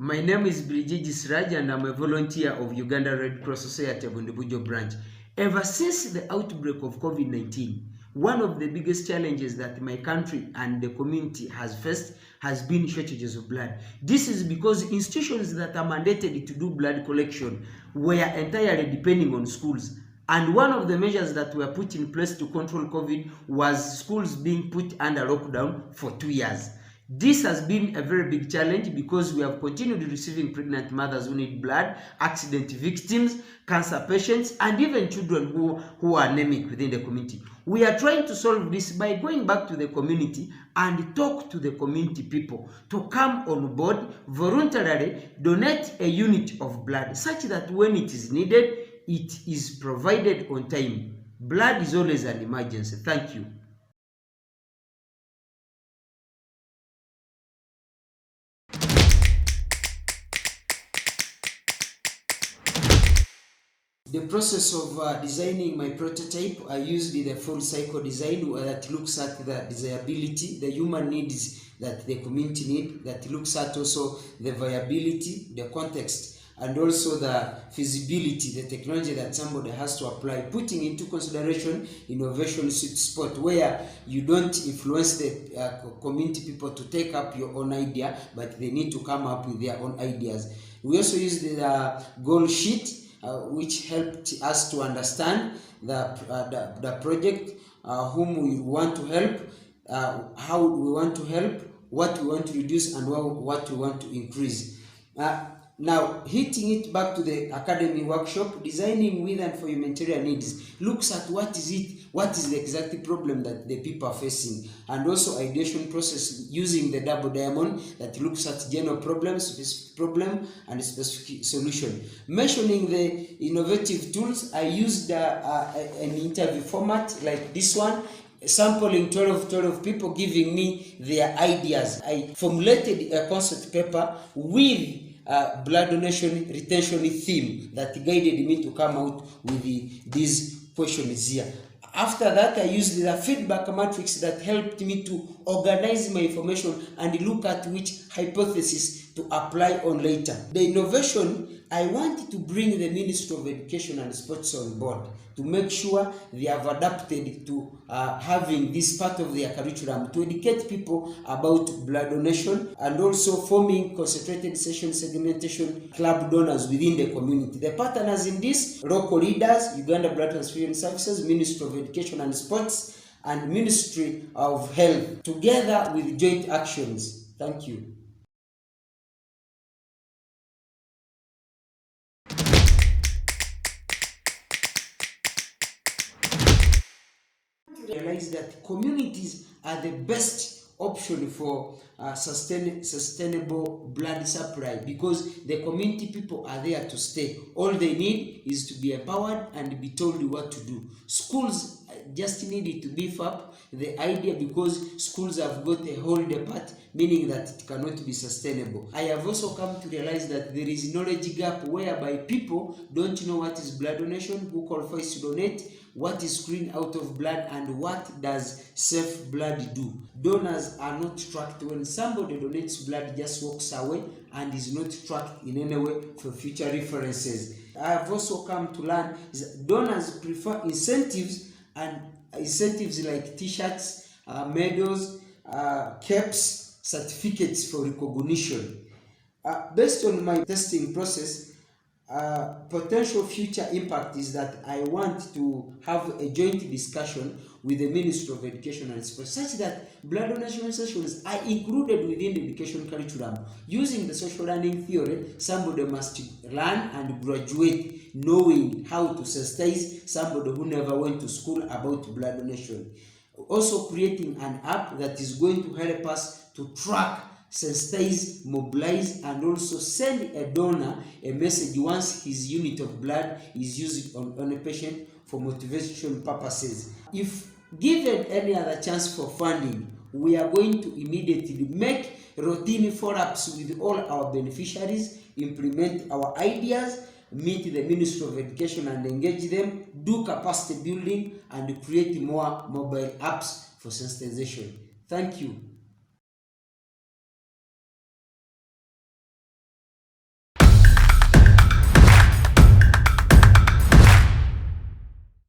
My name is Birigigi Siraji and I'm a volunteer of Uganda Red Cross Society of Bundibujo branch. Ever since the outbreak of COVID-19, one of the biggest challenges that my country and the community has faced has been shortages of blood. This is because institutions that are mandated to do blood collection were entirely depending on schools. And one of the measures that were put in place to control COVID was schools being put under lockdown for 2 years. This has been a very big challenge because we have continued receiving pregnant mothers who need blood, accident victims, cancer patients, and even children who are anemic within the community. We are trying to solve this by going back to the community and talk to the community people to come on board, voluntarily donate a unit of blood such that when it is needed, it is provided on time. Blood is always an emergency. Thank you. The process of designing my prototype, I used the full cycle design that looks at the desirability, the human needs that the community need, that looks at also the viability, the context, and also the feasibility, the technology that somebody has to apply, putting into consideration innovation sweet spot where you don't influence the community people to take up your own idea, but they need to come up with their own ideas. We also used the goal sheet, which helped us to understand the project, whom we want to help, how we want to help, what we want to reduce, and what we want to increase. Now, hitting it back to the academy workshop, designing with and for humanitarian needs looks at what is the exact problem that the people are facing, and also ideation process using the double diamond that looks at general problems, specific problem, and specific solution. Mentioning the innovative tools, I used an interview format like this one, sampling 12 people giving me their ideas. I formulated a concept paper with blood donation retention theme that guided me to come out with these questions here. After that, I used the feedback matrix that helped me to organize my information and look at which hypothesis to apply on later. The innovation, I wanted to bring the Ministry of Education and Sports on board to make sure they have adapted to having this part of their curriculum to educate people about blood donation, and also forming concentrated session segmentation club donors within the community. The partners in this, local leaders, Uganda Blood Transfusion Services, Ministry of Education and Sports, and Ministry of Health, together with joint actions. Thank you. Realize that communities are the best option for sustainable blood supply, because the community people are there to stay. All they need is to be empowered and be told what to do. Schools just needed to beef up the idea, because schools have got a holiday part, meaning that it cannot be sustainable. I have also come to realize that there is knowledge gap whereby people don't know what is blood donation, who qualifies to donate, what is screened out of blood, and what does safe blood do. Donors are not tracked. When somebody donates blood, just walks away and is not tracked in any way for future references. I have also come to learn that donors prefer incentives, and incentives like t-shirts, medals, caps, certificates for recognition. Based on my testing process, potential future impact is that I want to have a joint discussion with the Ministry of Education and Sports, such that blood donation sessions are included within the education curriculum. Using the social learning theory, somebody must learn and graduate knowing how to sensitize somebody who never went to school about blood donation. Also creating an app that is going to help us to track, sensitize, mobilize, and also send a donor a message once his unit of blood is used on a patient for motivation purposes. If given any other chance for funding, we are going to immediately make routine follow-ups with all our beneficiaries, implement our ideas, meet the Ministry of Education and engage them, do capacity building, and create more mobile apps for sensitization. Thank you.